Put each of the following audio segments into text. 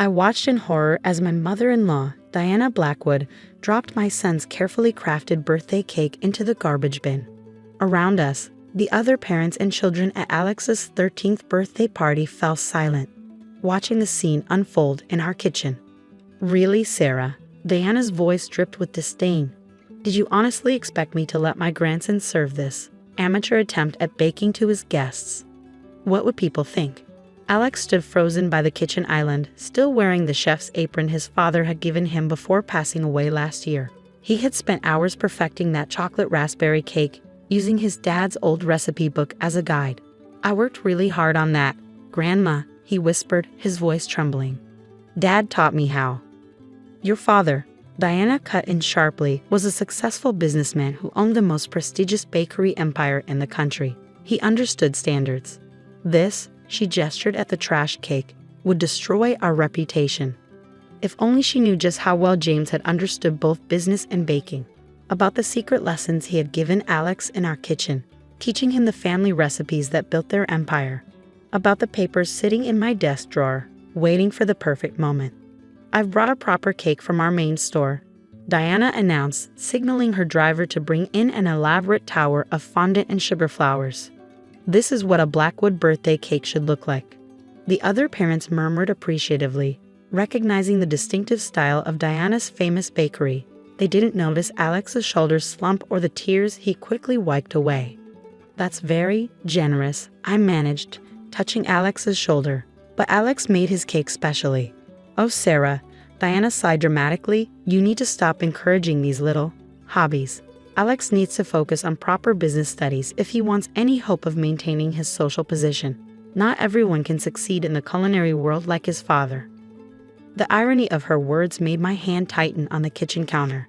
I watched in horror as my mother-in-law, Diana Blackwood, dropped my son's carefully crafted birthday cake into the garbage bin. Around us, the other parents and children at Alex's 13th birthday party fell silent, watching the scene unfold in our kitchen. "Really, Sarah?" Diana's voice dripped with disdain. "Did you honestly expect me to let my grandson serve this amateur attempt at baking to his guests? What would people think?" Alex stood frozen by the kitchen island, still wearing the chef's apron his father had given him before passing away last year. He had spent hours perfecting that chocolate raspberry cake, using his dad's old recipe book as a guide. "I worked really hard on that, Grandma," he whispered, his voice trembling. "Dad taught me how." "Your father," Diana cut in sharply, "was a successful businessman who owned the most prestigious bakery empire in the country. He understood standards. This," she gestured at the trash cake, "would destroy our reputation." If only she knew just how well James had understood both business and baking. About the secret lessons he had given Alex in our kitchen, teaching him the family recipes that built their empire. About the papers sitting in my desk drawer, waiting for the perfect moment. "I've brought a proper cake from our main store," Diana announced, signaling her driver to bring in an elaborate tower of fondant and sugar flowers. "This is what a Blackwood birthday cake should look like." The other parents murmured appreciatively, recognizing the distinctive style of Diana's famous bakery. They didn't notice Alex's shoulders slump or the tears he quickly wiped away. "That's very generous," I managed, touching Alex's shoulder. "But Alex made his cake specially." "Oh, Sarah," Diana sighed dramatically, "you need to stop encouraging these little hobbies. Alex needs to focus on proper business studies if he wants any hope of maintaining his social position. Not everyone can succeed in the culinary world like his father." The irony of her words made my hand tighten on the kitchen counter.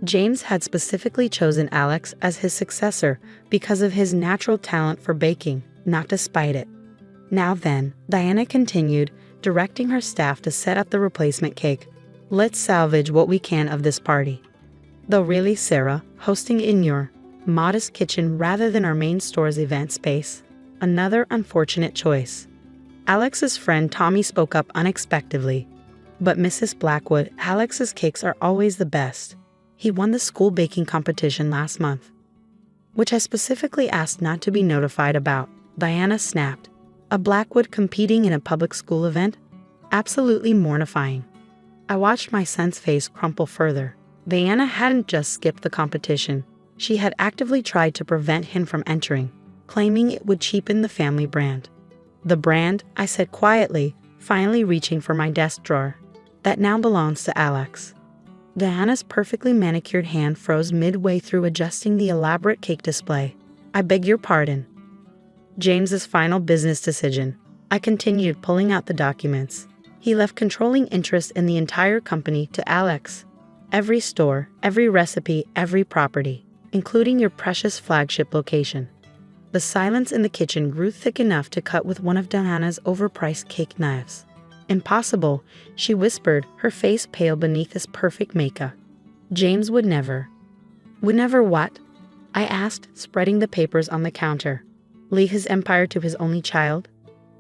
James had specifically chosen Alex as his successor because of his natural talent for baking, not despite it. "Now then," Diana continued, directing her staff to set up the replacement cake, "let's salvage what we can of this party." "Though really, Sarah, hosting in your modest kitchen rather than our main store's event space? Another unfortunate choice." Alex's friend Tommy spoke up unexpectedly. "But Mrs. Blackwood, Alex's cakes are always the best. He won the school baking competition last month." "Which I specifically asked not to be notified about," Diana snapped. "A Blackwood competing in a public school event? Absolutely mortifying." I watched my son's face crumple further. Diana hadn't just skipped the competition. She had actively tried to prevent him from entering, claiming it would cheapen the family brand. "The brand," I said quietly, finally reaching for my desk drawer, "that now belongs to Alex." Diana's perfectly manicured hand froze midway through adjusting the elaborate cake display. "I beg your pardon." "James's final business decision." I continued, pulling out the documents. "He left controlling interest in the entire company to Alex. Every store, every recipe, every property, including your precious flagship location." The silence in the kitchen grew thick enough to cut with one of Diana's overpriced cake knives. "Impossible," she whispered, her face pale beneath his perfect makeup. "James would never." "Would never what?" I asked, spreading the papers on the counter. "Leave his empire to his only child?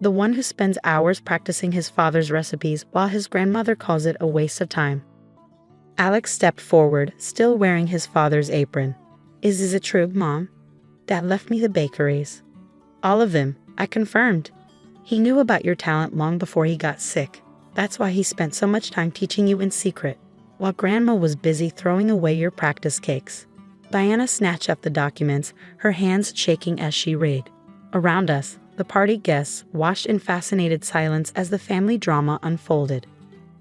The one who spends hours practicing his father's recipes while his grandmother calls it a waste of time." Alex stepped forward, still wearing his father's apron. Is it true, Mom? Dad left me the bakeries." "All of them," I confirmed. "He knew about your talent long before he got sick. That's why he spent so much time teaching you in secret, while Grandma was busy throwing away your practice cakes." Diana snatched up the documents, her hands shaking as she read. Around us, the party guests watched in fascinated silence as the family drama unfolded.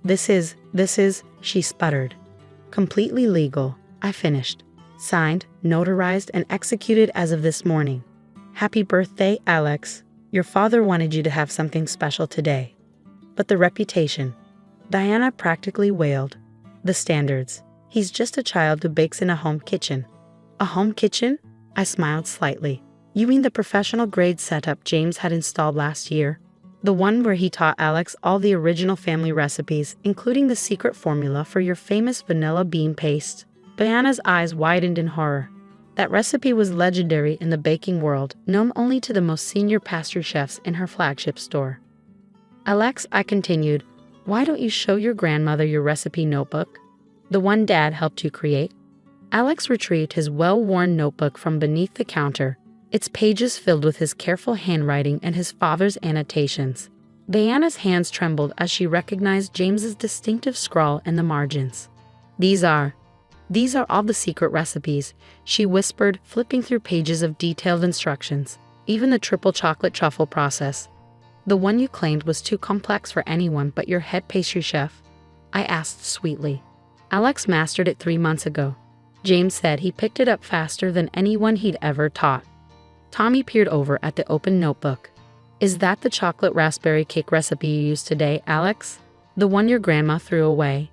This is," she sputtered. "Completely legal," I finished. "Signed, notarized, and executed as of this morning. Happy birthday, Alex. Your father wanted you to have something special today." "But the reputation," Diana practically wailed. "The standards. He's just a child who bakes in a home kitchen." "A home kitchen?" I smiled slightly. "You mean the professional grade setup James had installed last year? The one where he taught Alex all the original family recipes, including the secret formula for your famous vanilla bean paste?" Diana's eyes widened in horror. That recipe was legendary in the baking world, known only to the most senior pastry chefs in her flagship store. "Alex," I continued, Why don't you show your grandmother your recipe notebook? The one Dad helped you create? Alex retrieved his well-worn notebook from beneath the counter, its pages filled with his careful handwriting and his father's annotations. Diana's hands trembled as she recognized James's distinctive scrawl in the margins. These are all the secret recipes," she whispered, flipping through pages of detailed instructions. "Even the triple chocolate truffle process. The one you claimed was too complex for anyone but your head pastry chef?" I asked sweetly. "Alex mastered it 3 months ago. James said he picked it up faster than anyone he'd ever taught." Tommy peered over at the open notebook. "Is that the chocolate raspberry cake recipe you used today, Alex? The one your grandma threw away?"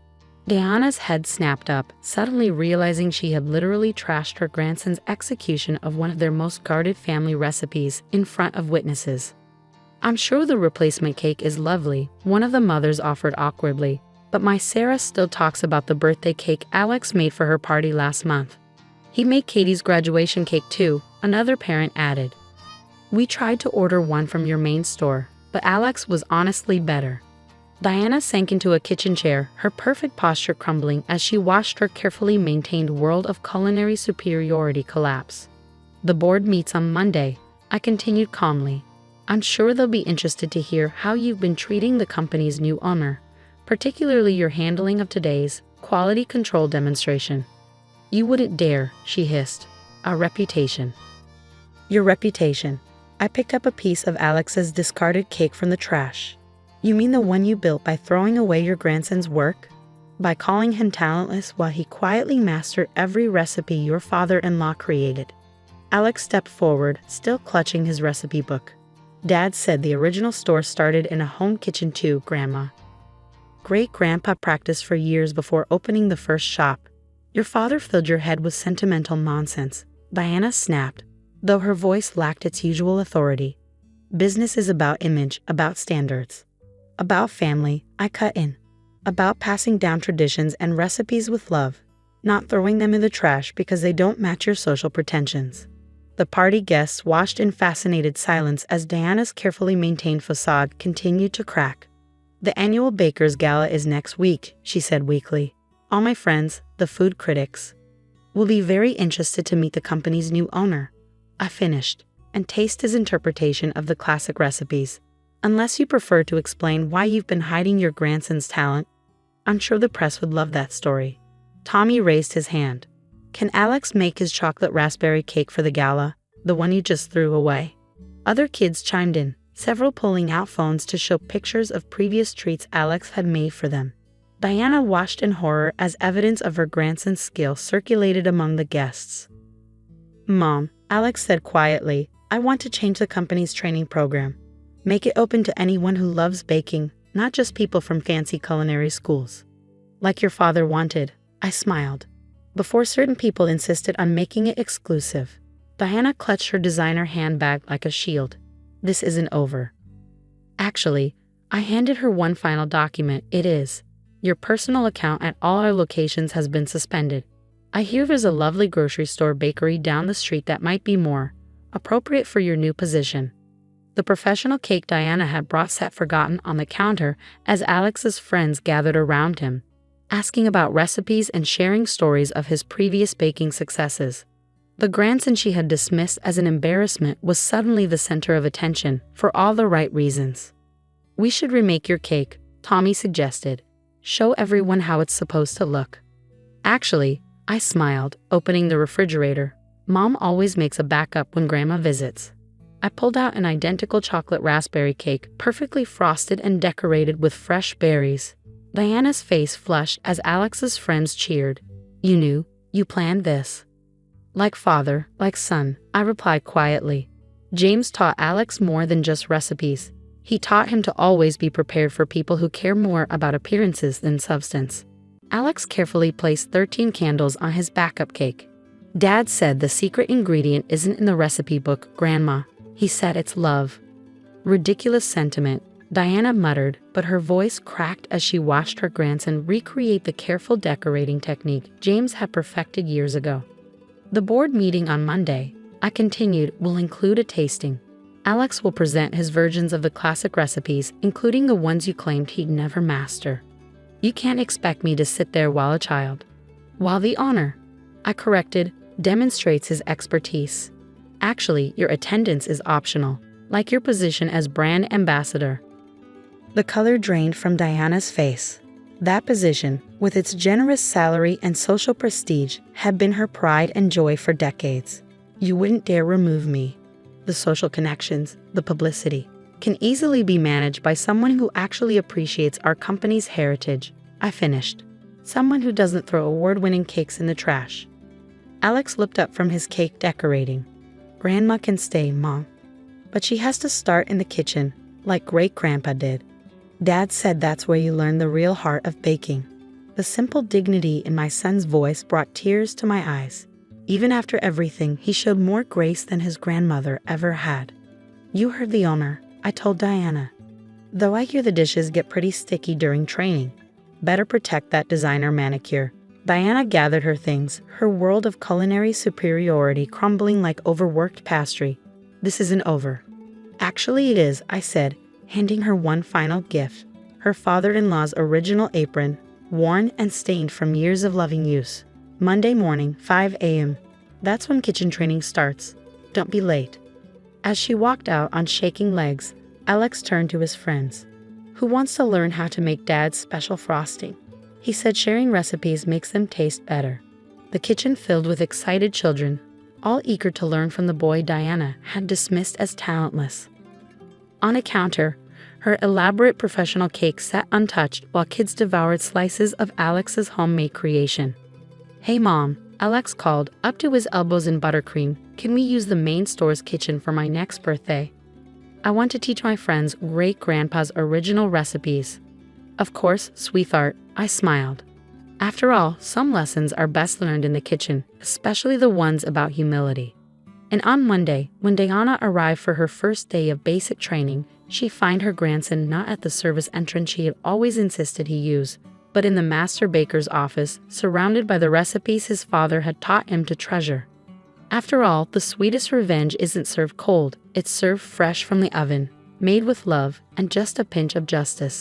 Diana's head snapped up, suddenly realizing she had literally trashed her grandson's execution of one of their most guarded family recipes in front of witnesses. "I'm sure the replacement cake is lovely," one of the mothers offered awkwardly, "but my Sarah still talks about the birthday cake Alex made for her party last month." "He made Katie's graduation cake too," another parent added. "We tried to order one from your main store, but Alex was honestly better." Diana sank into a kitchen chair, her perfect posture crumbling as she watched her carefully maintained world of culinary superiority collapse. "The board meets on Monday," I continued calmly. "I'm sure they'll be interested to hear how you've been treating the company's new owner, particularly your handling of today's quality control demonstration." "You wouldn't dare," she hissed. "Our reputation." "Your reputation." I picked up a piece of Alex's discarded cake from the trash. "You mean the one you built by throwing away your grandson's work? By calling him talentless while he quietly mastered every recipe your father-in-law created?" Alex stepped forward, still clutching his recipe book. "Dad said the original store started in a home kitchen too, Grandma. Great-grandpa practiced for years before opening the first shop. Your father filled your head with sentimental nonsense," Diana snapped, though her voice lacked its usual authority. "Business is about image, about standards. About family," I cut in. "About passing down traditions and recipes with love, not throwing them in the trash because they don't match your social pretensions." The party guests watched in fascinated silence as Diana's carefully maintained facade continued to crack. "The annual Baker's Gala is next week," she said weakly. "All my friends, the food critics, will be very interested to meet the company's new owner," I finished, "and taste his interpretation of the classic recipes. Unless you prefer to explain why you've been hiding your grandson's talent, I'm sure the press would love that story." Tommy raised his hand. "Can Alex make his chocolate raspberry cake for the gala, the one you just threw away?" Other kids chimed in, several pulling out phones to show pictures of previous treats Alex had made for them. Diana watched in horror as evidence of her grandson's skill circulated among the guests. "Mom," Alex said quietly, "I want to change the company's training program. Make it open to anyone who loves baking, not just people from fancy culinary schools. Like your father wanted," I smiled. "Before certain people insisted on making it exclusive." Diana clutched her designer handbag like a shield. "This isn't over." Actually, I handed her one final document. "It is. Your personal account at all our locations has been suspended. I hear there's a lovely grocery store bakery down the street that might be more appropriate for your new position." The professional cake Diana had brought sat forgotten on the counter as Alex's friends gathered around him, asking about recipes and sharing stories of his previous baking successes. The grandson she had dismissed as an embarrassment was suddenly the center of attention, for all the right reasons. "We should remake your cake," Tommy suggested. "Show everyone how it's supposed to look." "Actually," I smiled, opening the refrigerator, "Mom always makes a backup when Grandma visits." I pulled out an identical chocolate raspberry cake, perfectly frosted and decorated with fresh berries. Diana's face flushed as Alex's friends cheered. "You knew? You planned this?" "Like father, like son," I replied quietly. "James taught Alex more than just recipes. He taught him to always be prepared for people who care more about appearances than substance." Alex carefully placed 13 candles on his backup cake. "Dad said the secret ingredient isn't in the recipe book, Grandma. He said it's love." "Ridiculous sentiment," Diana muttered, but her voice cracked as she watched her grandson recreate the careful decorating technique James had perfected years ago. "The board meeting on Monday," I continued, "will include a tasting. Alex will present his versions of the classic recipes, including the ones you claimed he'd never master. You can't expect me to sit there while a child. While the honor, I corrected, demonstrates his expertise. Actually, your attendance is optional, like your position as brand ambassador. The color drained from Diana's face. That position, with its generous salary and social prestige, had been her pride and joy for decades. You wouldn't dare remove me. The social connections, the publicity, can easily be managed by someone who actually appreciates our company's heritage, I finished. Someone who doesn't throw award-winning cakes in the trash. Alex looked up from his cake decorating. Grandma can stay, Mom. But she has to start in the kitchen, like great-grandpa did. Dad said that's where you learn the real heart of baking. The simple dignity in my son's voice brought tears to my eyes. Even after everything, he showed more grace than his grandmother ever had. You heard the owner, I told Diana. Though I hear the dishes get pretty sticky during training. Better protect that designer manicure. Diana gathered her things, her world of culinary superiority crumbling like overworked pastry. This isn't over. Actually it is, I said, handing her one final gift. Her father-in-law's original apron, worn and stained from years of loving use. Monday morning, 5 a.m. That's when kitchen training starts. Don't be late. As she walked out on shaking legs, Alex turned to his friends. Who wants to learn how to make Dad's special frosting? He said sharing recipes makes them taste better. The kitchen filled with excited children, all eager to learn from the boy Diana had dismissed as talentless. On a counter, her elaborate professional cake sat untouched while kids devoured slices of Alex's homemade creation. Hey Mom, Alex called, up to his elbows in buttercream, can we use the main store's kitchen for my next birthday? I want to teach my friends great-grandpa's original recipes. Of course, sweetheart, I smiled. After all, some lessons are best learned in the kitchen, especially the ones about humility. And on Monday, when Diana arrived for her first day of basic training, she found her grandson not at the service entrance she had always insisted he use, but in the master baker's office, surrounded by the recipes his father had taught him to treasure. After all, the sweetest revenge isn't served cold, it's served fresh from the oven, made with love and just a pinch of justice.